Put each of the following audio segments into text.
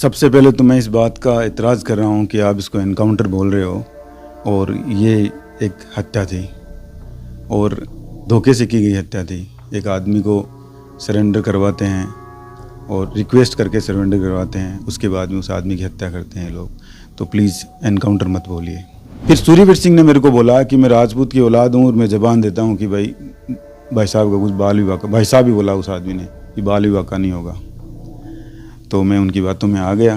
सबसे पहले तो मैं इस बात का इतराज़ कर रहा हूँ कि आप इसको एनकाउंटर बोल रहे हो और ये एक हत्या थी और धोखे से की गई हत्या थी। एक आदमी को सरेंडर करवाते हैं और रिक्वेस्ट करके सरेंडर करवाते हैं, उसके बाद में उस आदमी की हत्या करते हैं लोग। तो प्लीज़ एनकाउंटर मत बोलिए। फिर सूर्यवीर सिंह ने मेरे को बोला कि मैं राजपूत की औलाद हूँ और मैं ज़बान देता हूँ कि भाई साहब का कुछ बाल विवाह का, भाई साहब ही बोला उस आदमी ने कि बाल विवाह का नहीं होगा। तो मैं उनकी बातों में आ गया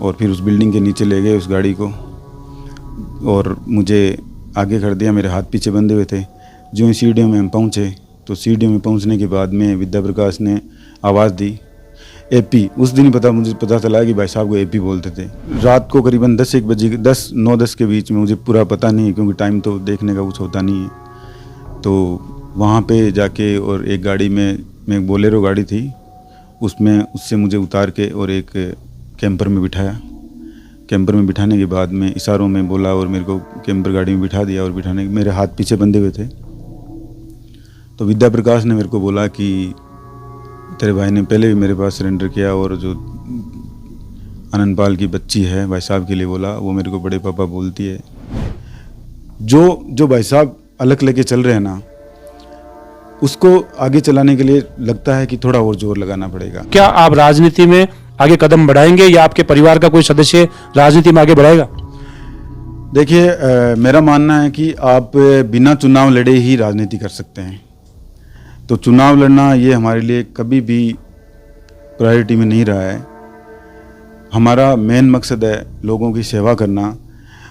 और फिर उस बिल्डिंग के नीचे ले गए उस गाड़ी को और मुझे आगे कर दिया। मेरे हाथ पीछे बंधे हुए थे। जो ही सीढ़ियों में हम पहुँचे तो सीढ़ियों में पहुँचने के बाद में विद्या प्रकाश ने आवाज़ दी एपी। उस दिन ही मुझे पता चला कि भाई साहब को एपी बोलते थे। रात को करीबन 10-1 बजे 9-10 के बीच में, मुझे पूरा पता नहीं है क्योंकि टाइम तो देखने का कुछ होता नहीं है। तो वहाँ पे जाके और एक गाड़ी में एक बोलेरो गाड़ी थी, उससे मुझे उतार के और एक कैंपर में बिठाया। कैंपर में बिठाने के बाद में इशारों में बोला और मेरे को कैंपर गाड़ी में बिठा दिया और बिठाने मेरे हाथ पीछे बंधे हुए थे। तो विद्या प्रकाश ने मेरे को बोला कि तेरे भाई ने पहले भी मेरे पास सरेंडर किया और जो आनंदपाल की बच्ची है भाई साहब के लिए बोला, वो मेरे को बड़े पापा बोलती है। जो भाई साहब अलग लेके चल रहे हैं ना, उसको आगे चलाने के लिए लगता है कि थोड़ा और जोर लगाना पड़ेगा। क्या आप राजनीति में आगे कदम बढ़ाएंगे या आपके परिवार का कोई सदस्य राजनीति में आगे बढ़ाएगा? देखिए, मेरा मानना है कि आप बिना चुनाव लड़े ही राजनीति कर सकते हैं। तो चुनाव लड़ना ये हमारे लिए कभी भी प्रायोरिटी में नहीं रहा है। हमारा मेन मकसद है लोगों की सेवा करना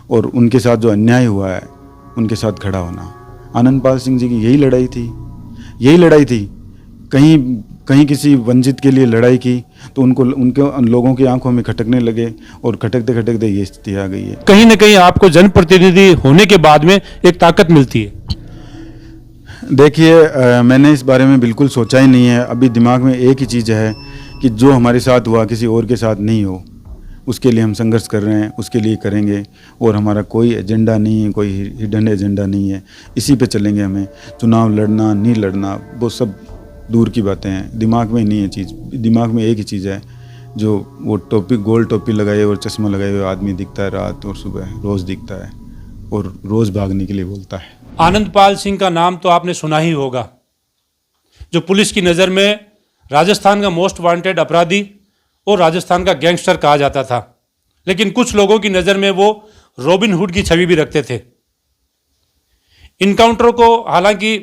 और उनके साथ जो अन्याय हुआ है उनके साथ खड़ा होना। आनंदपाल सिंह जी की यही लड़ाई थी। कहीं किसी वंचित के लिए लड़ाई की तो उनके लोगों की आंखों में खटकने लगे और खटकते खटकते ये स्थिति आ गई है। कहीं ना कहीं आपको जनप्रतिनिधि होने के बाद में एक ताकत मिलती है। देखिए, मैंने इस बारे में बिल्कुल सोचा ही नहीं है। अभी दिमाग में एक ही चीज़ है कि जो हमारे साथ हुआ किसी और के साथ नहीं हो, उसके लिए हम संघर्ष कर रहे हैं, उसके लिए करेंगे। और हमारा कोई एजेंडा नहीं है, कोई हिडन एजेंडा नहीं है। इसी पे चलेंगे। हमें चुनाव लड़ना नहीं लड़ना वो सब दूर की बातें हैं, दिमाग में नहीं है चीज़। दिमाग में एक ही चीज़ है, जो वो गोल टोपी लगाए और चश्मा लगाए हुए आदमी दिखता है रात और सुबह, रोज़ दिखता है और रोज़ भागने के लिए बोलता है। आनंदपाल सिंह का नाम तो आपने सुना ही होगा, जो पुलिस की नज़र में राजस्थान का मोस्ट वांटेड अपराधी और राजस्थान का गैंगस्टर कहा जाता था। लेकिन कुछ लोगों की नज़र में वो रॉबिन हुड की छवि भी रखते थे। इनकाउंटर को हालांकि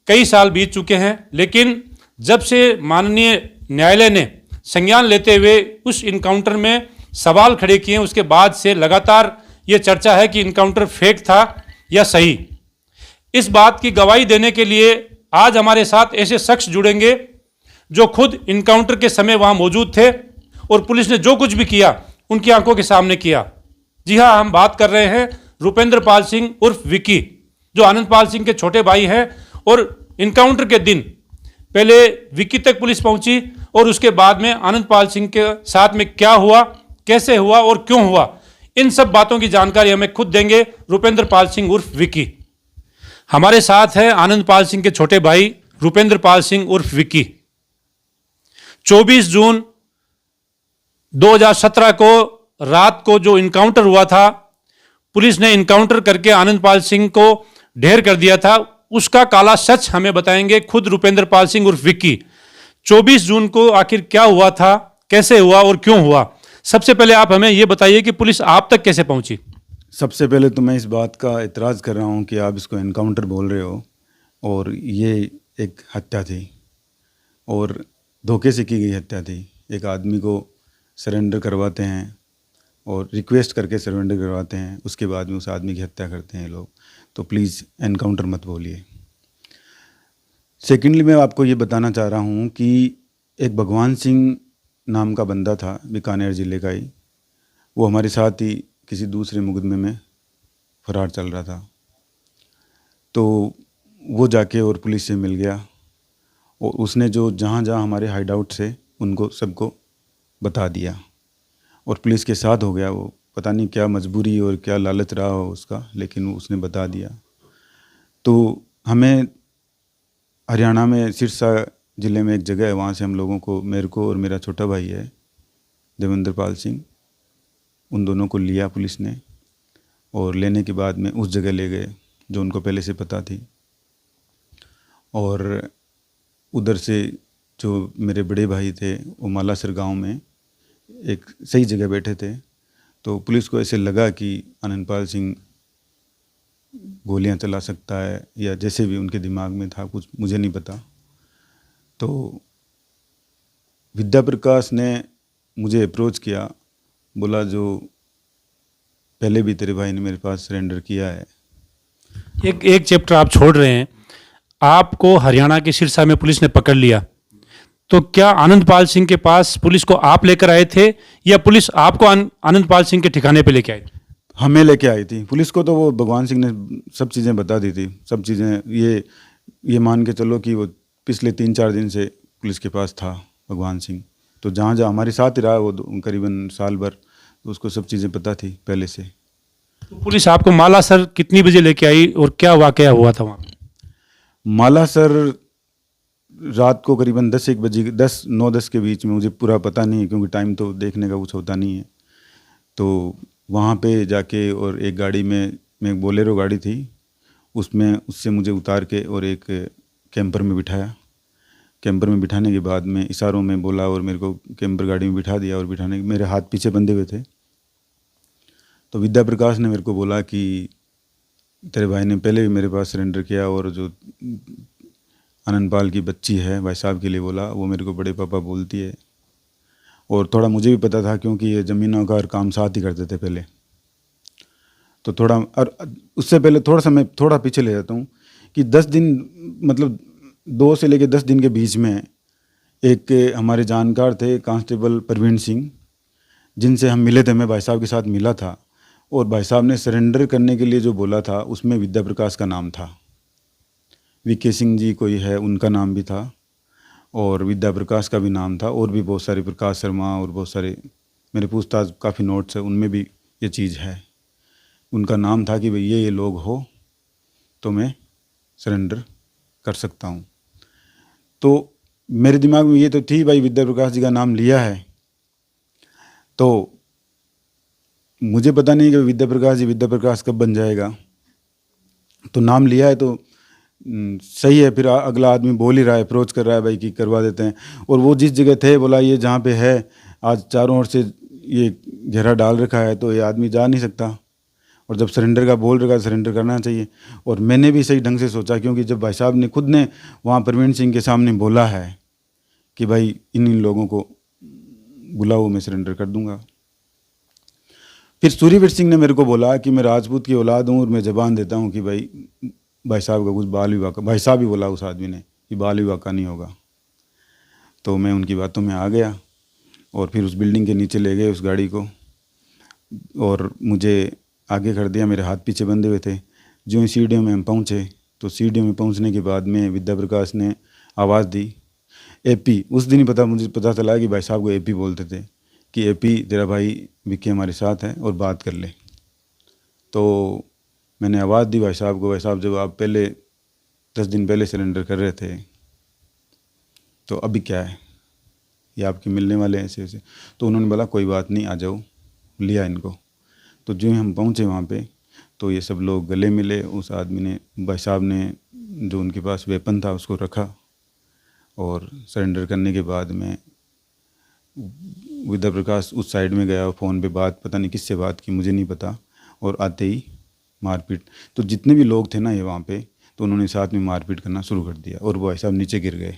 कई साल बीत चुके हैं, लेकिन जब से माननीय न्यायालय ने संज्ञान लेते हुए उस इनकाउंटर में सवाल खड़े किए, उसके बाद से लगातार ये चर्चा है कि इनकाउंटर फेक था या सही। इस बात की गवाही देने के लिए आज हमारे साथ ऐसे शख्स जुड़ेंगे जो खुद इनकाउंटर के समय वहां मौजूद थे और पुलिस ने जो कुछ भी किया उनकी आंखों के सामने किया। जी हाँ, हम बात कर रहे हैं रुपेंद्र पाल सिंह उर्फ विक्की, जो आनंदपाल सिंह के छोटे भाई हैं। और इनकाउंटर के दिन पहले विक्की तक पुलिस पहुंची और उसके बाद में आनंदपाल सिंह के साथ में क्या हुआ, कैसे हुआ और क्यों हुआ, इन सब बातों की जानकारी हमें खुद देंगे रुपेंद्र पाल सिंह उर्फ विक्की। हमारे साथ है आनंदपाल सिंह के छोटे भाई रुपेंद्र पाल सिंह उर्फ विक्की। 24 जून 2017 को रात को जो इनकाउंटर हुआ था, पुलिस ने इनकाउंटर करके आनंदपाल सिंह को ढेर कर दिया था। उसका काला सच हमें बताएंगे खुद रुपेंद्र पाल सिंह उर्फ विक्की। 24 जून को आखिर क्या हुआ था, कैसे हुआ और क्यों हुआ? सबसे पहले आप हमें यह बताइए कि पुलिस आप तक कैसे पहुंची? सबसे पहले तो मैं इस बात का इतराज़ कर रहा हूँ कि आप इसको एनकाउंटर बोल रहे हो और ये एक हत्या थी और धोखे से की गई हत्या थी। एक आदमी को सरेंडर करवाते हैं और रिक्वेस्ट करके सरेंडर करवाते हैं, उसके बाद में उस आदमी की हत्या करते हैं लोग। तो प्लीज़ एनकाउंटर मत बोलिए। सेकेंडली, मैं आपको ये बताना चाह रहा हूँ कि एक भगवान सिंह नाम का बंदा था, बीकानेर ज़िले का ही। वो हमारे साथ ही किसी दूसरे मुकदमे में फरार चल रहा था। तो वो जाके और पुलिस से मिल गया और उसने जो जहाँ जहाँ हमारे हाइड आउट से उनको सबको बता दिया और पुलिस के साथ हो गया। वो पता नहीं क्या मजबूरी और क्या लालच रहा हो उसका, लेकिन उसने बता दिया। तो हमें हरियाणा में सिरसा ज़िले में एक जगह है, वहाँ से हम लोगों को, मेरे को और मेरा छोटा भाई है, देवेंद्र पाल सिंह, उन दोनों को लिया पुलिस ने और लेने के बाद में उस जगह ले गए जो उनको पहले से पता थी। और उधर से जो मेरे बड़े भाई थे वो मालासर गांव में एक सही जगह बैठे थे। तो पुलिस को ऐसे लगा कि आनंदपाल सिंह गोलियां चला सकता है या जैसे भी उनके दिमाग में था, कुछ मुझे नहीं पता। तो विद्या प्रकाश ने मुझे अप्रोच किया, बोला जो पहले भी तेरे भाई ने मेरे पास सरेंडर किया है। एक चैप्टर आप छोड़ रहे हैं। आपको हरियाणा के सिरसा में पुलिस ने पकड़ लिया, तो क्या आनंदपाल सिंह के पास पुलिस को आप लेकर आए थे या पुलिस आपको आनंदपाल सिंह के ठिकाने पे लेके आई थी? हमें लेके आई थी। पुलिस को तो वो भगवान सिंह ने सब चीज़ें बता दी थी, सब चीज़ें। ये मान के चलो कि वो पिछले 3-4 दिन से पुलिस के पास था भगवान सिंह। तो जहाँ जहाँ हमारे साथ ही रहा वो करीबन साल भर, तो उसको सब चीज़ें पता थी पहले से। तो पुलिस आपको मालासर कितनी बजे लेके आई और क्या वाकया हुआ था वहाँ? मालासर रात को करीबन 10-1 बजे, 9-10 के बीच में, मुझे पूरा पता नहीं है क्योंकि टाइम तो देखने का कुछ होता नहीं है। तो वहाँ पे जाके और एक गाड़ी में एक बोलेरो गाड़ी थी, उसमें उससे मुझे उतार के और एक कैंपर में बिठाया। कैंपर में बिठाने के बाद में इशारों में बोला और मेरे को कैंपर गाड़ी में बिठा दिया और बिठाने मेरे हाथ पीछे बंधे हुए थे। तो विद्या प्रकाश ने मेरे को बोला कि तेरे भाई ने पहले भी मेरे पास सरेंडर किया और जो आनंदपाल की बच्ची है, भाई साहब के लिए बोला, वो मेरे को बड़े पापा बोलती है। और थोड़ा मुझे भी पता था क्योंकि ये ज़मीनों का काम साथ ही करते थे पहले। तो थोड़ा, और उससे पहले थोड़ा पीछे ले जाता हूँ कि 10 दिन, मतलब 2 से लेकर 10 दिन के बीच में एक हमारे जानकार थे कांस्टेबल प्रवीण सिंह, जिनसे हम मिले थे। मैं भाई साहब के साथ मिला था और भाई साहब ने सरेंडर करने के लिए जो बोला था उसमें विद्या प्रकाश का नाम था। वीके सिंह जी कोई है, उनका नाम भी था और विद्या प्रकाश का भी नाम था, और भी बहुत सारे, प्रकाश शर्मा और बहुत सारे, मेरे पूछताछ काफ़ी नोट्स है उनमें भी ये चीज़ है। उनका नाम था कि भाई ये लोग हो तो मैं सरेंडर कर सकता हूँ। तो मेरे दिमाग में ये तो थी भाई विद्या प्रकाश जी का नाम लिया है, तो मुझे पता नहीं कि विद्या प्रकाश कब बन जाएगा। तो नाम लिया है तो सही है। फिर अगला आदमी बोल ही रहा है, अप्रोच कर रहा है भाई कि करवा देते हैं। और वो जिस जगह थे, बोला ये जहाँ पे है, आज चारों ओर से ये घेरा डाल रखा है तो ये आदमी जा नहीं सकता। और जब सरेंडर का बोल रखा है, सरेंडर करना चाहिए। और मैंने भी सही ढंग से सोचा, क्योंकि जब भाई साहब ने खुद ने वहाँ प्रवीण सिंह के सामने बोला है कि भाई इन लोगों को बुलाओ, मैं सरेंडर कर दूंगा। फिर सूर्यवीर सिंह ने मेरे को बोला कि मैं राजपूत की औलाद हूँ और मैं जबान देता हूँ कि भाई साहब का कुछ बाल विवाह का, भाई साहब ही बोला उस आदमी ने कि बाल विवाह का नहीं होगा। तो मैं उनकी बातों में आ गया और फिर उस बिल्डिंग के नीचे ले गए उस गाड़ी को और मुझे आगे कर दिया, मेरे हाथ पीछे बंधे हुए थे। जो ही सीढ़ियों में हम पहुँचे, तो सीढ़ियों में पहुँचने के बाद में विद्या प्रकाश ने आवाज़ दी, एपी। उस दिन ही मुझे पता चला कि भाई साहब को एपी बोलते थे, कि एपी तेरा भाई विक्की हमारे साथ है और बात कर ले। तो मैंने आवाज़ दी भाई साहब को, भाई साहब जब आप पहले 10 दिन पहले सरेंडर कर रहे थे तो अभी क्या है, ये आपके मिलने वाले हैं ऐसे ऐसे। तो उन्होंने बोला कोई बात नहीं, आ जाओ। लिया इनको। तो जो हम पहुँचे वहाँ पे, तो ये सब लोग गले मिले। उस आदमी ने, भाई साहब ने जो उनके पास वेपन था उसको रखा और सरेंडर करने के बाद में विद्या प्रकाश उस साइड में गया, फ़ोन पे बात, पता नहीं किससे बात की, मुझे नहीं पता। और आते ही मारपीट। तो जितने भी लोग थे ना ये वहाँ पे, तो उन्होंने साथ में मारपीट करना शुरू कर दिया और भाई साहब नीचे गिर गए।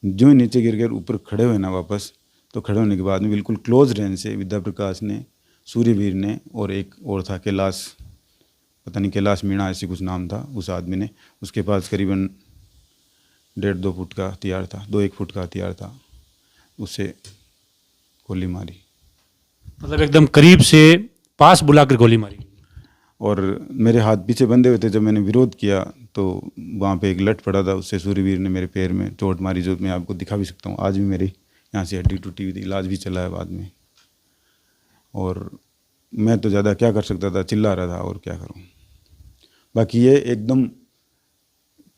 जो ही नीचे गिर गए, ऊपर खड़े हुए ना वापस, तो खड़े होने के बाद में बिल्कुल क्लोज रेंज से विद्या प्रकाश ने, सूर्यवीर ने और एक और था कैलाश, पता नहीं कैलाश मीणा ऐसी कुछ नाम था उस आदमी ने, उसके पास करीबन 1.5-2 फुट का हथियार था, 2-1 फुट का हथियार था, उससे गोली मारी। मतलब एकदम करीब से पास बुलाकर गोली मारी। और मेरे हाथ पीछे बंधे हुए थे। जब मैंने विरोध किया तो वहाँ पे एक लट पड़ा था, उससे सूर्यवीर ने मेरे पैर में चोट मारी, जो मैं आपको दिखा भी सकता हूँ। आज भी मेरे यहाँ से हड्डी टूटी हुई थी, इलाज भी चला है बाद में। और मैं तो ज़्यादा क्या कर सकता था, चिल्ला रहा था, और क्या करूँ। बाकी ये एकदम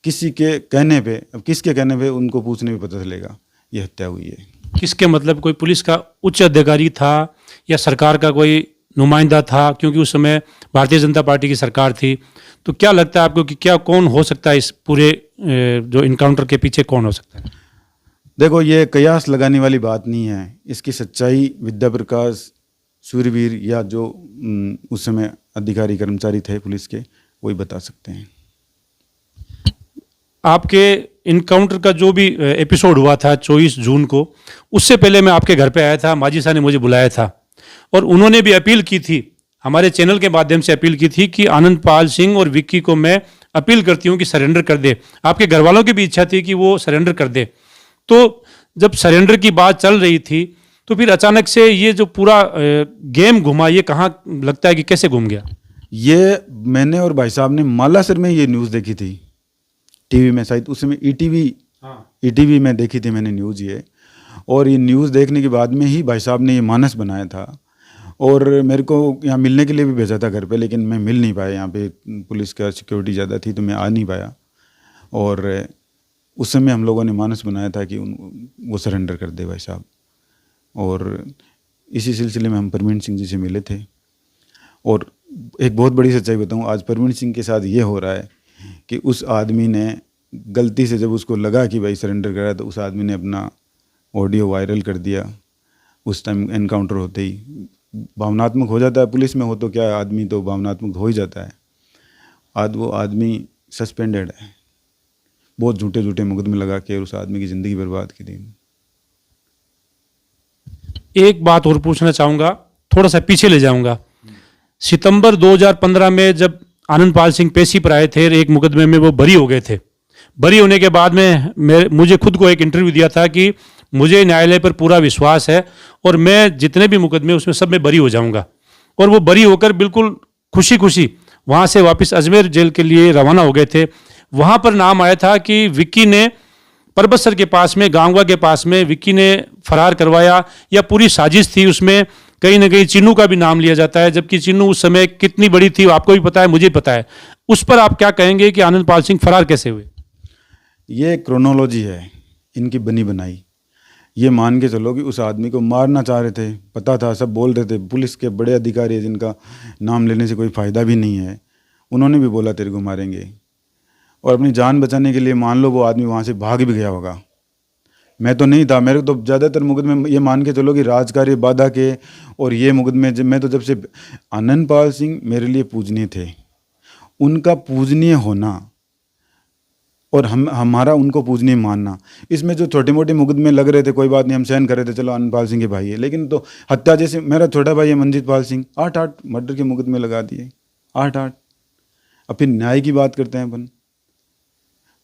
किसी के कहने पे, अब किसके कहने पे उनको पूछने पे पता चलेगा ये हत्या हुई है। किसके, मतलब कोई पुलिस का उच्च अधिकारी था या सरकार का कोई नुमाइंदा था, क्योंकि उस समय भारतीय जनता पार्टी की सरकार थी। तो क्या लगता है आपको कि क्या कौन हो सकता है इस पूरे जो इनकाउंटर के पीछे कौन हो सकता है? देखो, ये कयास लगाने वाली बात नहीं है। इसकी सच्चाई विद्या प्रकाश, सूर्यवीर या जो उस समय अधिकारी कर्मचारी थे पुलिस के, वही बता सकते हैं। आपके इनकाउंटर का जो भी एपिसोड हुआ था 24 जून को, उससे पहले मैं आपके घर पे आया था, माजी साहब ने मुझे बुलाया था और उन्होंने भी अपील की थी, हमारे चैनल के माध्यम से अपील की थी कि आनंदपाल सिंह और विक्की को मैं अपील करती हूँ कि सरेंडर कर दे। आपके घर वालों की भी इच्छा थी कि वो सरेंडर कर दे। तो जब सरेंडर की बात चल रही थी तो फिर अचानक से ये जो पूरा गेम घुमा, ये कहाँ लगता है कि कैसे घूम गया? ये मैंने और भाई साहब ने मालासर में ये न्यूज़ देखी थी टीवी में, शायद उस समय ईटीवी में देखी थी मैंने न्यूज़ ये। और ये न्यूज़ देखने के बाद में ही भाई साहब ने ये मानस बनाया था और मेरे को यहाँ मिलने के लिए भी भेजा था घर पे, लेकिन मैं मिल नहीं पाया। यहाँ पे पुलिस का सिक्योरिटी ज़्यादा थी तो मैं आ नहीं पाया। और उस समय हम लोगों ने मानस बनाया था कि वो सरेंडर कर दे भाई साहब। और इसी सिलसिले में हम परवीन सिंह जी से मिले थे। और एक बहुत बड़ी सच्चाई बताऊँ, आज परवीन सिंह के साथ ये हो रहा है कि उस आदमी ने गलती से, जब उसको लगा कि भाई सरेंडर करा, तो उस आदमी ने अपना ऑडियो वायरल कर दिया। उस टाइम एनकाउंटर होते ही भावनात्मक हो जाता है, पुलिस में हो तो क्या, आदमी तो भावनात्मक हो ही जाता है। आज वो आदमी सस्पेंडेड है, बहुत झूठे झूठे मुकदमे लगा के उस आदमी की ज़िंदगी बर्बाद की थी। एक बात और पूछना चाहूँगा, थोड़ा सा पीछे ले जाऊँगा। सितंबर 2015 में जब आनंदपाल सिंह पेशी पर आए थे, एक मुकदमे में वो बरी हो गए थे। बरी होने के बाद में मुझे खुद को एक इंटरव्यू दिया था कि मुझे न्यायालय पर पूरा विश्वास है और मैं जितने भी मुकदमे उसमें सब में बरी हो जाऊंगा। और वो बरी होकर बिल्कुल खुशी खुशी वहाँ से वापस अजमेर जेल के लिए रवाना हो गए थे। वहाँ पर नाम आया था कि विक्की ने परबतसर के पास में, गांगवा के पास में विक्की ने फरार करवाया या पूरी साजिश थी। उसमें कहीं ना कहीं चिन्नू का भी नाम लिया जाता है, जबकि चिन्नू उस समय कितनी बड़ी थी आपको भी पता है, मुझे पता है। उस पर आप क्या कहेंगे कि आनंदपाल सिंह फरार कैसे हुए? ये क्रोनोलॉजी है इनकी बनी बनाई। ये मान के चलो कि उस आदमी को मारना चाह रहे थे, पता था, सब बोल रहे थे। पुलिस के बड़े अधिकारी हैं जिनका नाम लेने से कोई फ़ायदा भी नहीं है, उन्होंने भी बोला तेरे को मारेंगे। और अपनी जान बचाने के लिए मान लो वो आदमी वहाँ से भाग भी गया होगा। मैं तो नहीं था, मेरे को तो ज़्यादातर मुकदमे ये मान के चलो कि राजकार्य बाधा के और ये मुकदमे, मैं तो जब से आनंदपाल सिंह मेरे लिए पूजनीय थे, उनका पूजनीय होना और हमारा उनको पूजनीय मानना, इसमें जो छोटे मोटे मुकदमे लग रहे थे कोई बात नहीं, हम सहन कर रहे थे, चलो आनंदपाल सिंह के भाई है। लेकिन तो हत्या जैसे, मेरा छोटा भाई है मंजीत पाल सिंह, 8 मर्डर के मुकदमे लगा दिए, 8। अब फिर न्याय की बात करते हैं अपन।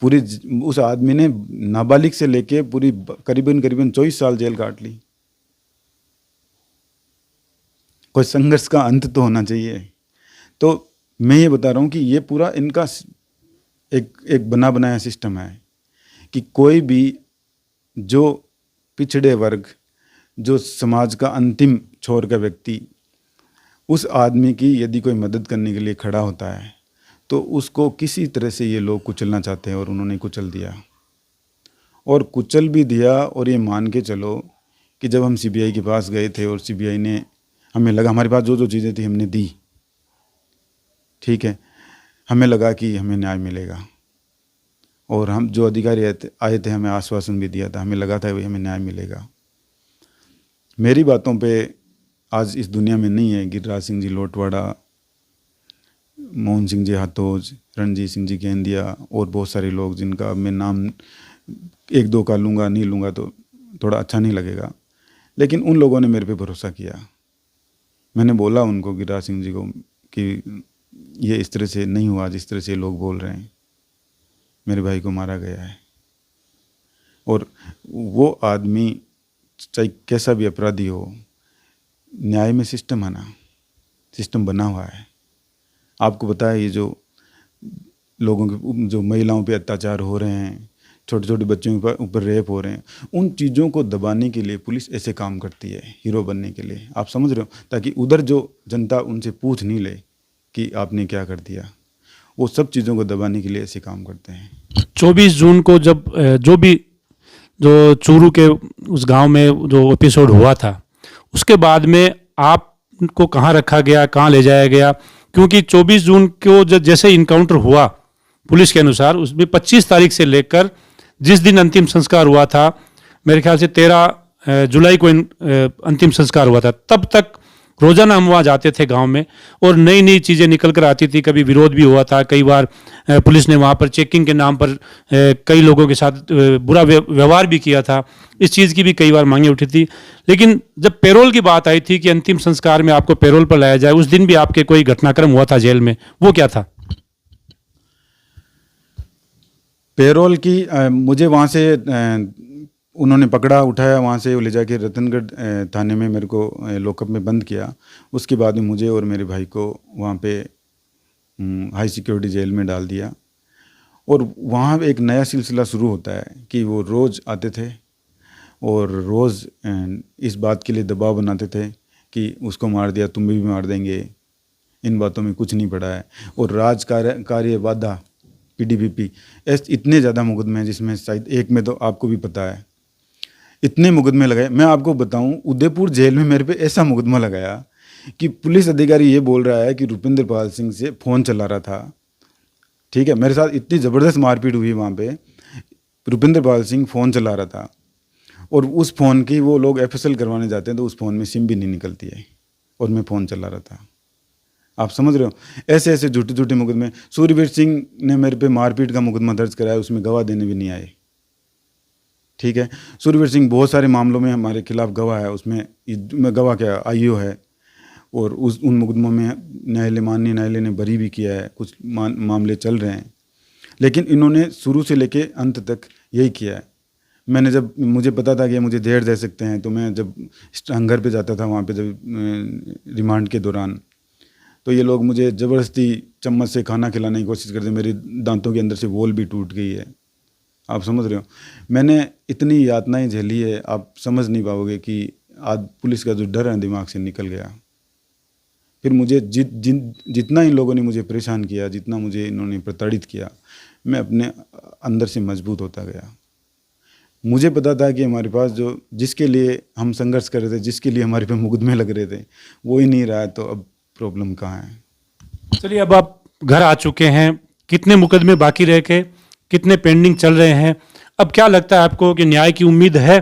पूरी उस आदमी ने नाबालिग से लेके पूरी करीबन 24 साल जेल काट ली। कोई संघर्ष का अंत तो होना चाहिए। तो मैं ये बता रहा हूँ कि ये पूरा इनका एक बना बनाया सिस्टम है कि कोई भी जो पिछड़े वर्ग, जो समाज का अंतिम छोर का व्यक्ति, उस आदमी की यदि कोई मदद करने के लिए खड़ा होता है तो उसको किसी तरह से ये लोग कुचलना चाहते हैं, और उन्होंने कुचल दिया और कुचल भी दिया। और ये मान के चलो कि जब हम सीबीआई के पास गए थे और सीबीआई ने, हमें लगा हमारे पास जो जो चीज़ें थी हमने दी, ठीक है, हमें लगा कि हमें न्याय मिलेगा। और हम जो अधिकारी आए थे हमें आश्वासन भी दिया था, हमें लगा था वही हमें न्याय मिलेगा। मेरी बातों पे आज इस दुनिया में नहीं है गिरिराज सिंह जी लोटवाड़ा, मोहन सिंह जी हाथोज, रणजीत सिंह जी केंदिया और बहुत सारे लोग जिनका मैं नाम 1-2 का लूँगा, नहीं लूँगा तो थोड़ा अच्छा नहीं लगेगा। लेकिन उन लोगों ने मेरे पे भरोसा किया। मैंने बोला उनको, गिरिराज सिंह जी को, कि ये इस तरह से नहीं हुआ जिस तरह से लोग बोल रहे हैं, मेरे भाई को मारा गया है। और वो आदमी चाहे कैसा भी अपराधी हो, न्याय में सिस्टम है ना, सिस्टम बना हुआ है। आपको पता है ये जो लोगों के, जो महिलाओं पे अत्याचार हो रहे हैं, छोटे छोटे बच्चों के ऊपर रेप हो रहे हैं, उन चीज़ों को दबाने के लिए पुलिस ऐसे काम करती है, हीरो बनने के लिए। आप समझ रहे हो, ताकि उधर जो जनता उनसे पूछ नहीं ले कि आपने क्या कर दिया, वो सब चीज़ों को दबाने के लिए ऐसे काम करते हैं। 24 जून को जब जो भी जो चूरू के उस गांव में जो एपिसोड हुआ था, उसके बाद में आपको कहाँ रखा गया, कहाँ ले जाया गया? क्योंकि 24 जून को जैसे इनकाउंटर हुआ पुलिस के अनुसार, उसमें 25 तारीख से लेकर जिस दिन अंतिम संस्कार हुआ था, मेरे ख्याल से 13 जुलाई को अंतिम संस्कार हुआ था, तब तक रोजाना हम वहाँ जाते थे गांव में और नई नई चीज़ें निकल कर आती थी। कभी विरोध भी हुआ था, कई बार पुलिस ने वहाँ पर चेकिंग के नाम पर कई लोगों के साथ बुरा व्यवहार भी किया था। इस चीज़ की भी कई बार मांगे उठी थी। लेकिन जब पैरोल की बात आई थी कि अंतिम संस्कार में आपको पैरोल पर लाया जाए, उस दिन भी आपके कोई घटनाक्रम हुआ था जेल में, वो क्या था? पेरोल की मुझे वहाँ से उन्होंने पकड़ा, उठाया, वहाँ से ले जाके रतनगढ़ थाने में मेरे को लॉकअप में बंद किया। उसके बाद में मुझे और मेरे भाई को वहाँ पे हाई सिक्योरिटी जेल में डाल दिया। और वहाँ एक नया सिलसिला शुरू होता है कि वो रोज़ आते थे और रोज़ इस बात के लिए दबाव बनाते थे कि उसको मार दिया, तुम भी मार देंगे। इन बातों में कुछ नहीं पड़ा है। और राज कार्य वादा PDPP ऐसे इतने ज़्यादा मुकदमे हैं, जिसमें शायद एक में तो आपको भी पता है, इतने मुकदमे लगाए। मैं आपको बताऊं, उदयपुर जेल में मेरे पे ऐसा मुकदमा लगाया कि पुलिस अधिकारी ये बोल रहा है कि रुपिंदर पाल सिंह से फ़ोन चला रहा था। ठीक है, मेरे साथ इतनी ज़बरदस्त मारपीट हुई वहाँ पे। रुपिंदर पाल सिंह फ़ोन चला रहा था और उस फ़ोन की वो लोग FSL करवाने जाते हैं तो उस फ़ोन में सिम भी नहीं निकलती है और मैं फ़ोन चला रहा था। आप समझ रहे हो, ऐसे ऐसे झूठे झूठे मुकदमे। सूर्यवीर सिंह ने मेरे पे मारपीट का मुकदमा दर्ज कराया, उसमें गवाह देने भी नहीं आए। ठीक है, सूर्यवीर सिंह बहुत सारे मामलों में हमारे खिलाफ गवाह है, उसमें गवाह क्या IO है। और उन मुकदमों में माननीय न्यायालय ने बरी भी किया है, कुछ मामले चल रहे हैं। लेकिन इन्होंने शुरू से लेके अंत तक यही किया है। मैंने जब मुझे पता था कि मुझे देर दे सकते हैं, तो मैं जब घर पे जाता था, वहाँ पे जब रिमांड के दौरान, तो ये लोग मुझे ज़बरदस्ती चम्मच से खाना खिलाने की कोशिश करते। मेरे दांतों के अंदर से वोल भी टूट गई है। आप समझ रहे हो, मैंने इतनी यातनाएं झेली है, आप समझ नहीं पाओगे कि आज पुलिस का जो डर है दिमाग से निकल गया। फिर मुझे जितना इन लोगों ने मुझे परेशान किया, जितना मुझे इन्होंने प्रताड़ित किया, मैं अपने अंदर से मजबूत होता गया। मुझे पता था कि हमारे पास जो जिसके लिए हम संघर्ष कर रहे थे, जिसके लिए हमारे पे मुकदमे लग रहे थे, वो ही नहीं रहा है, तो अब प्रॉब्लम कहाँ है? चलिए, अब आप घर आ चुके हैं, कितने मुकदमे बाकी रह के, कितने पेंडिंग चल रहे हैं? अब क्या लगता है आपको कि न्याय की उम्मीद है?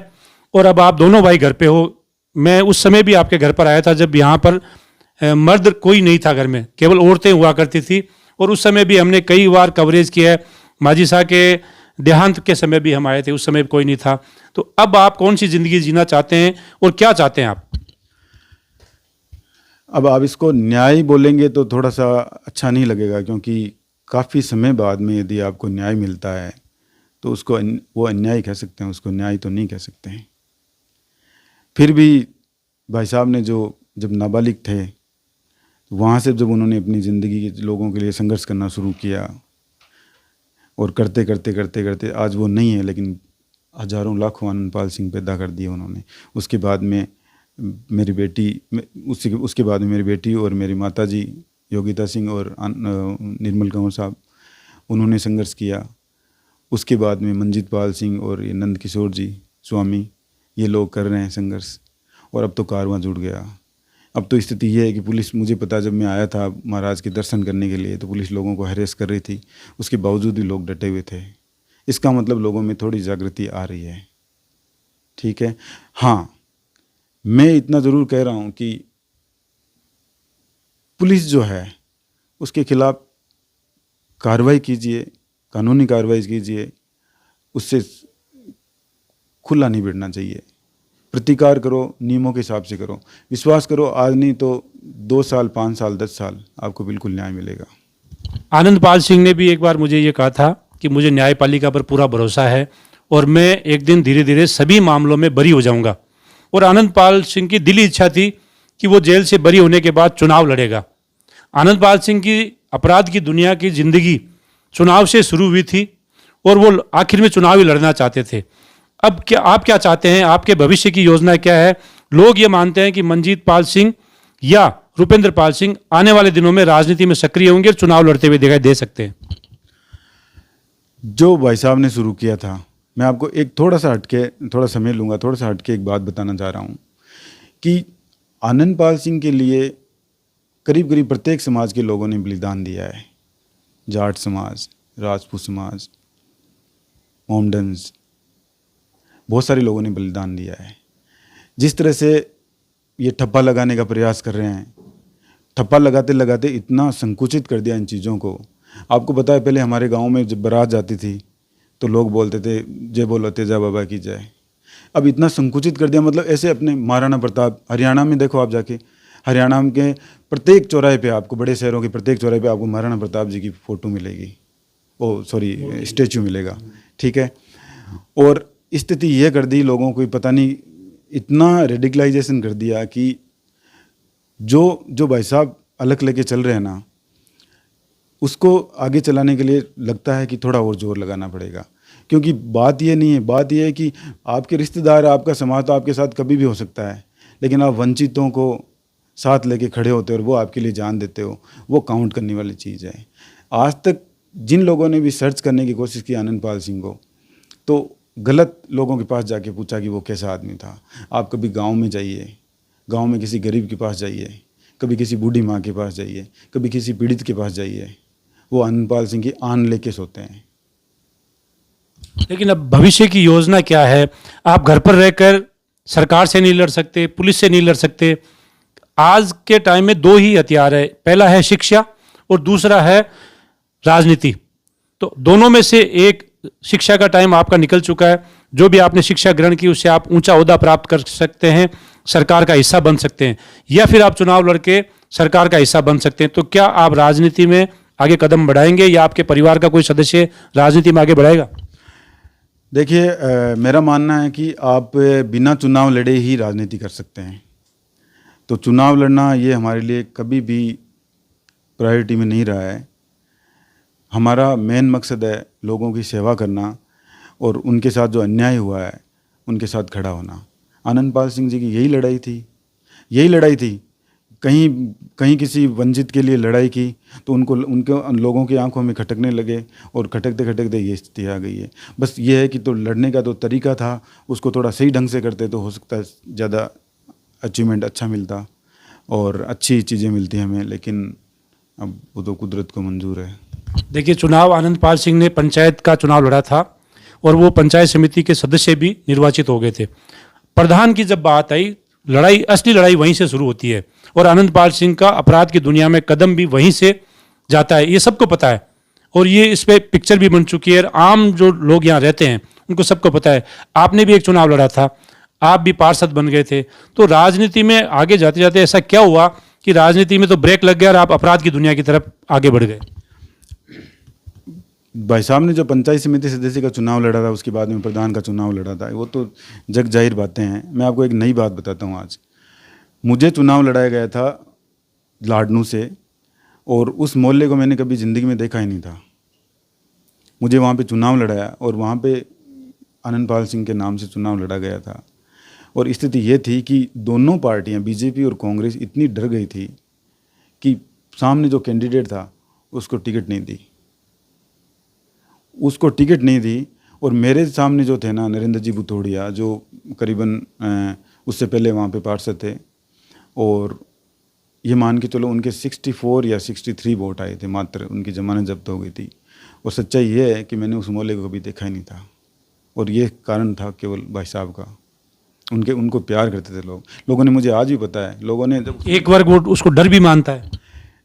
और अब आप दोनों भाई घर पे हो। मैं उस समय भी आपके घर पर आया था जब यहाँ पर मर्द कोई नहीं था घर में, केवल औरतें हुआ करती थी। और उस समय भी हमने कई बार कवरेज किया है। माजी साहब के देहांत के समय भी हम आए थे, उस समय कोई नहीं था। तो अब आप कौन सी ज़िंदगी जीना चाहते हैं और क्या चाहते हैं आप? अब आप इसको न्याय बोलेंगे तो थोड़ा सा अच्छा नहीं लगेगा, क्योंकि काफ़ी समय बाद में यदि आपको न्याय मिलता है तो उसको वो अन्याय कह सकते हैं, उसको न्याय तो नहीं कह सकते हैं। फिर भी भाई साहब ने जब नाबालिग थे, तो वहाँ से जब उन्होंने अपनी ज़िंदगी के लोगों के लिए संघर्ष करना शुरू किया, और करते करते करते करते आज वो नहीं है, लेकिन हज़ारों लाखों आनंदपाल सिंह पैदा कर दिए उन्होंने। उसके बाद में मेरी बेटी, उसके बाद में मेरी बेटी और मेरी माताजी योगिता सिंह और निर्मल कंवर साहब, उन्होंने संघर्ष किया। उसके बाद में मंजीत पाल सिंह और ये नंद किशोर जी स्वामी, ये लोग कर रहे हैं संघर्ष। और अब तो कारवां जुड़ गया। अब तो स्थिति ये है कि पुलिस, मुझे पता, जब मैं आया था महाराज के दर्शन करने के लिए, तो पुलिस लोगों को हैरेस कर रही थी, उसके बावजूद भी लोग डटे हुए थे। इसका मतलब लोगों में थोड़ी जागृति आ रही है। ठीक है, हाँ, मैं इतना ज़रूर कह रहा हूँ कि पुलिस जो है उसके खिलाफ कार्रवाई कीजिए, कानूनी कार्रवाई कीजिए, उससे खुला नहीं बैठना चाहिए। प्रतिकार करो, नियमों के हिसाब से करो, विश्वास करो, आज नहीं तो 2 साल, 5 साल, 10 साल आपको बिल्कुल न्याय मिलेगा। आनंदपाल सिंह ने भी एक बार मुझे ये कहा था कि मुझे न्यायपालिका पर पूरा भरोसा है और मैं एक दिन धीरे धीरे सभी मामलों में बरी हो जाऊंगा। और आनंदपाल सिंह की दिली इच्छा थी कि वो जेल से बरी होने के बाद चुनाव लड़ेगा। आनंदपाल सिंह की अपराध की दुनिया की जिंदगी चुनाव से शुरू हुई थी और वो आखिर में चुनाव ही लड़ना चाहते थे। अब क्या आप क्या चाहते हैं? आपके भविष्य की योजना क्या है? लोग ये मानते हैं कि मंजीत पाल सिंह या रुपेंद्र पाल सिंह आने वाले दिनों में राजनीति में सक्रिय होंगे और चुनाव लड़ते हुए दिखाई दे सकते हैं। जो भाई साहब ने शुरू किया था मैं आपको एक थोड़ा सा समय लूँगा, थोड़ा सा हटके एक बात बताना चाह रहा हूँ कि आनंदपाल सिंह के लिए करीब करीब प्रत्येक समाज के लोगों ने बलिदान दिया है। जाट समाज, राजपूत समाज, मोमडन्स, बहुत सारे लोगों ने बलिदान दिया है। जिस तरह से ये ठप्पा लगाने का प्रयास कर रहे हैं, ठप्पा लगाते लगाते इतना संकुचित कर दिया इन चीज़ों को। आपको पता है पहले हमारे गांव में जब बारात जाती थी तो लोग बोलते थे जय बोलो तेजा बाबा की जय। अब इतना संकुचित कर दिया, मतलब ऐसे अपने महाराणा प्रताप, हरियाणा में देखो आप जाके, हरियाणा के प्रत्येक चौराहे पे आपको, बड़े शहरों के प्रत्येक चौराहे पे आपको महाराणा प्रताप जी की फ़ोटो मिलेगी, स्टेचू मिलेगा, ठीक है। और स्थिति ये कर दी लोगों को, पता नहीं इतना रेडिकलाइजेशन कर दिया कि जो भाई साहब अलग लेके चल रहे हैं ना, उसको आगे चलाने के लिए लगता है कि थोड़ा और जोर लगाना पड़ेगा। क्योंकि बात ये नहीं है, बात ये है कि आपके रिश्तेदार, आपका समाज तो आपके साथ कभी भी हो सकता है, लेकिन आप वंचितों को साथ लेके खड़े होते हो और वो आपके लिए जान देते हो, वो काउंट करने वाली चीज़ है। आज तक जिन लोगों ने भी सर्च करने की कोशिश की आनंदपाल सिंह को, तो गलत लोगों के पास जाके पूछा कि वो कैसा आदमी था। आप कभी गांव में जाइए, गांव में किसी गरीब के पास जाइए, कभी किसी बूढ़ी माँ के पास जाइए, कभी किसी पीड़ित के पास जाइए, वो आनंदपाल सिंह की आन लेके सोते हैं। लेकिन अब भविष्य की योजना क्या है? आप घर पर रहकर सरकार से नहीं लड़ सकते, पुलिस से नहीं लड़ सकते। आज के टाइम में दो ही हथियार है, पहला है शिक्षा और दूसरा है राजनीति। तो दोनों में से एक, शिक्षा का टाइम आपका निकल चुका है। जो भी आपने शिक्षा ग्रहण की उससे आप ऊंचा ओहदा प्राप्त कर सकते हैं, सरकार का हिस्सा बन सकते हैं, या फिर आप चुनाव लड़के सरकार का हिस्सा बन सकते हैं। तो क्या आप राजनीति में आगे कदम बढ़ाएंगे या आपके परिवार का कोई सदस्य राजनीति में आगे बढ़ाएगा? देखिए, मेरा मानना है कि आप बिना चुनाव लड़े ही राजनीति कर सकते हैं। तो चुनाव लड़ना ये हमारे लिए कभी भी प्रायोरिटी में नहीं रहा है। हमारा मेन मकसद है लोगों की सेवा करना और उनके साथ जो अन्याय हुआ है उनके साथ खड़ा होना। आनंदपाल सिंह जी की यही लड़ाई थी। कहीं किसी वंचित के लिए लड़ाई की तो उनके लोगों की आंखों में खटकने लगे और खटकते खटकते ये स्थिति आ गई है। बस ये है कि तो लड़ने का तो तरीका था, उसको थोड़ा सही ढंग से करते तो हो सकता है ज़्यादा अचीवमेंट अच्छा मिलता और अच्छी चीज़ें मिलती हमें, लेकिन अब वो तो कुदरत को मंजूर है। देखिए, चुनाव आनंदपाल सिंह ने पंचायत का चुनाव लड़ा था और वो पंचायत समिति के सदस्य भी निर्वाचित हो गए थे। प्रधान की जब बात आई, असली लड़ाई वहीं से शुरू होती है और आनंदपाल सिंह का अपराध की दुनिया में कदम भी वहीं से जाता है। ये सबको पता है और ये इस पे पिक्चर भी बन चुकी है। आम जो लोग यहाँ रहते हैं उनको सबको पता है। आपने भी एक चुनाव लड़ा था, आप भी पार्षद बन गए थे। तो राजनीति में आगे जाते जाते ऐसा क्या हुआ कि राजनीति में तो ब्रेक लग गया और आप अपराध की दुनिया की तरफ आगे बढ़ गए? भाई साहब ने जो पंचायत समिति सदस्य का चुनाव लड़ा था, उसके बाद में प्रधान का चुनाव लड़ा था, वो तो जग जाहिर बातें हैं। मैं आपको एक नई बात बताता हूँ। आज मुझे चुनाव लड़ाया गया था लाडनू से और उस मोहल्ले को मैंने कभी ज़िंदगी में देखा ही नहीं था। मुझे वहाँ पे चुनाव लड़ाया और वहाँ पे आनंदपाल सिंह के नाम से चुनाव लड़ा गया था। और स्थिति ये थी कि दोनों पार्टियाँ, बीजेपी और कांग्रेस, इतनी डर गई थी कि सामने जो कैंडिडेट था उसको टिकट नहीं दी। और मेरे सामने जो थे ना, नरेंद्र जी बुथोड़िया, जो करीबन उससे पहले वहाँ पे पार्षद थे, और ये मान के चलो उनके 64 या 63 वोट आए थे मात्र, उनकी जमानत जब्त हो गई थी। और सच्चाई ये है कि मैंने उस मोहल्ले को कभी देखा ही नहीं था। और ये कारण था केवल भाई साहब का, उनको प्यार करते थे लोगों ने। मुझे आज भी पता है, लोगों ने जब एक वर्ग वोट उसको डर भी मानता है।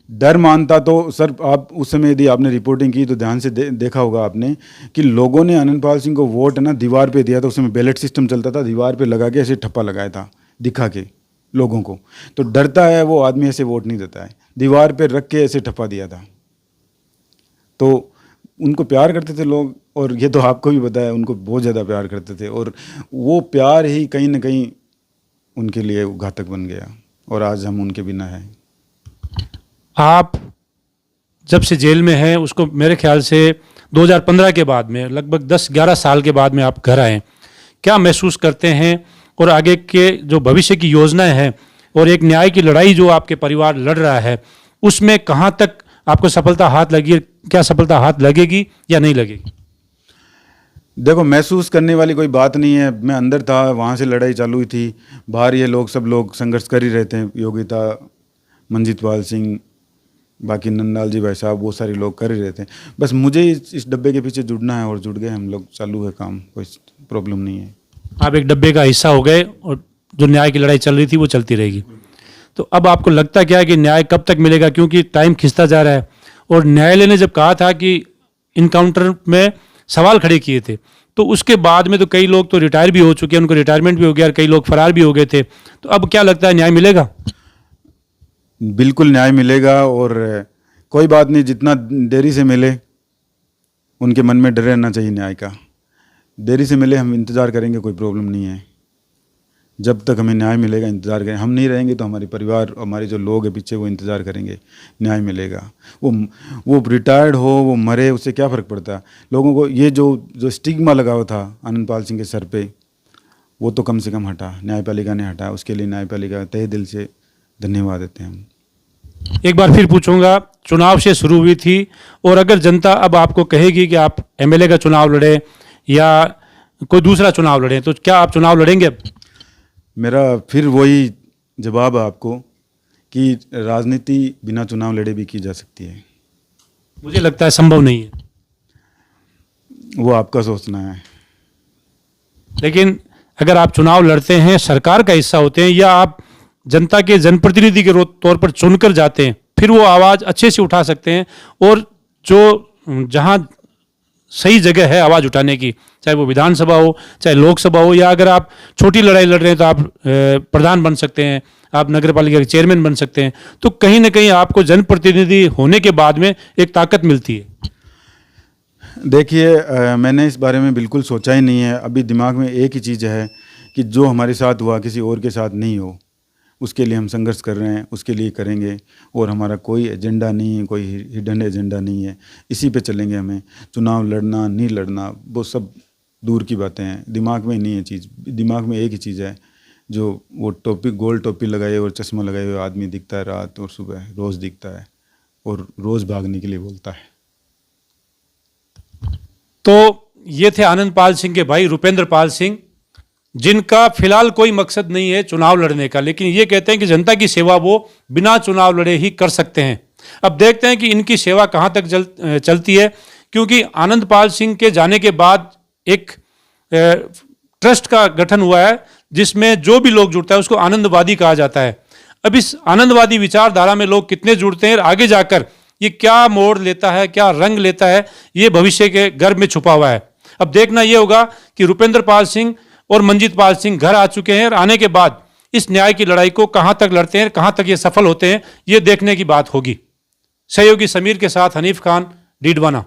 डर मानता तो सर, आप उस समय यदि आपने रिपोर्टिंग की तो ध्यान से देखा होगा आपने कि लोगों ने आनंदपाल सिंह को वोट ना दीवार पे दिया था। उस समय बैलेट सिस्टम चलता था, दीवार पे लगा के ऐसे ठप्पा लगाया था दिखा के लोगों को। तो डरता है वो आदमी, ऐसे वोट नहीं देता है। दीवार पे रख के ऐसे ठप्पा दिया था। तो उनको प्यार करते थे लोग, और ये तो आपको भी पता है, उनको बहुत ज़्यादा प्यार करते थे। और वो प्यार ही कहीं ना कहीं उनके लिए घातक बन गया और आज हम उनके बिना हैं। आप जब से जेल में हैं, उसको मेरे ख्याल से 2015 के बाद में, लगभग 10-11 साल के बाद में आप घर आए, क्या महसूस करते हैं? और आगे के जो भविष्य की योजनाएं हैं और एक न्याय की लड़ाई जो आपके परिवार लड़ रहा है, उसमें कहाँ तक आपको सफलता हाथ लगी, क्या सफलता हाथ लगेगी या नहीं लगेगी? देखो, महसूस करने वाली कोई बात नहीं है। मैं अंदर था, वहाँ से लड़ाई चालू हुई थी। बाहर ये लोग सब लोग संघर्ष कर ही रहते हैं। योगिता, मंजीत पाल सिंह, बाकी नंदलाल जी भाई साहब, वो सारे लोग कर ही रहते हैं। बस मुझे इस डब्बे के पीछे जुड़ना है और जुड़ गए हम लोग। चालू है काम, कोई प्रॉब्लम नहीं है। आप एक डब्बे का हिस्सा हो गए और जो न्याय की लड़ाई चल रही थी वो चलती रहेगी। तो अब आपको लगता क्या है कि न्याय कब तक मिलेगा, क्योंकि टाइम खिंचता जा रहा है और न्यायालय ने जब कहा था कि इनकाउंटर में सवाल खड़े किए थे तो उसके बाद में तो कई लोग तो रिटायर भी हो चुके हैं, उनको रिटायरमेंट भी हो गया और कई लोग फरार भी हो गए थे। तो अब क्या लगता है, न्याय मिलेगा? बिल्कुल न्याय मिलेगा। और कोई बात नहीं, जितना देरी से मिले, उनके मन में डर रहना चाहिए न्याय का। देरी से मिले, हम इंतज़ार करेंगे, कोई प्रॉब्लम नहीं है। जब तक हमें न्याय मिलेगा इंतज़ार करें। हम नहीं रहेंगे तो हमारे परिवार, हमारे जो लोग हैं पीछे, वो इंतज़ार करेंगे, न्याय मिलेगा। वो रिटायर्ड हो, वो मरे, उससे क्या फ़र्क पड़ता है लोगों को। ये जो स्टिग्मा लगा हुआ था आनंदपाल सिंह के सर पे, वो तो कम से कम हटा, न्यायपालिका ने हटा। उसके लिए न्यायपालिका तहे दिल से धन्यवाद देते हैं हम। एक बार फिर पूछूंगा, चुनाव से शुरू हुई थी और अगर जनता अब आपको कहेगी कि आप एमएलए का चुनाव लड़े या कोई दूसरा चुनाव लड़े, तो क्या आप चुनाव लड़ेंगे अब? मेरा फिर वही जवाब है आपको कि राजनीति बिना चुनाव लड़े भी की जा सकती है। मुझे लगता है संभव नहीं है। वो आपका सोचना है। लेकिन अगर आप चुनाव लड़ते हैं, सरकार का हिस्सा होते हैं या आप जनता के जनप्रतिनिधि के तौर पर चुनकर जाते हैं, फिर वो आवाज़ अच्छे से उठा सकते हैं। और जो जहाँ सही जगह है आवाज़ उठाने की, चाहे वो विधानसभा हो, चाहे लोकसभा हो, या अगर आप छोटी लड़ाई लड़ रहे हैं तो आप प्रधान बन सकते हैं, आप नगर पालिका के चेयरमैन बन सकते हैं। तो कहीं ना कहीं आपको जनप्रतिनिधि होने के बाद में एक ताकत मिलती है। देखिए, मैंने इस बारे में बिल्कुल सोचा ही नहीं है। अभी दिमाग में एक ही चीज़ है कि जो हमारे साथ हुआ किसी और के साथ नहीं हो, उसके लिए हम संघर्ष कर रहे हैं, उसके लिए करेंगे। और हमारा कोई एजेंडा नहीं है, कोई हिडन एजेंडा नहीं है। इसी पे चलेंगे। हमें चुनाव लड़ना नहीं लड़ना वो सब दूर की बातें हैं, दिमाग में नहीं है चीज़। दिमाग में एक ही चीज़ है, जो वो टोपी, गोल टोपी लगाए और चश्मा लगाए हुए आदमी दिखता है रात और सुबह, रोज़ दिखता है और रोज़ भागने के लिए बोलता है। तो ये थे आनंदपाल सिंह के भाई रुपेंद्र पाल सिंह, जिनका फिलहाल कोई मकसद नहीं है चुनाव लड़ने का, लेकिन ये कहते हैं कि जनता की सेवा वो बिना चुनाव लड़े ही कर सकते हैं। अब देखते हैं कि इनकी सेवा कहाँ तक चलती है, क्योंकि आनंदपाल सिंह के जाने के बाद एक ट्रस्ट का गठन हुआ है जिसमें जो भी लोग जुड़ता है उसको आनंदवादी कहा जाता है। अब इस आनंदवादी विचारधारा में लोग कितने जुड़ते हैं और आगे जाकर ये क्या मोड़ लेता है, क्या रंग लेता है, ये भविष्य के गर्भ में छुपा हुआ है। अब देखना ये होगा कि रुपेंद्र पाल सिंह और मंजीत पाल सिंह घर आ चुके हैं और आने के बाद इस न्याय की लड़ाई को कहां तक लड़ते हैं, कहां तक ये सफल होते हैं, ये देखने की बात होगी। सहयोगी समीर के साथ हनीफ खान, डीडवाना।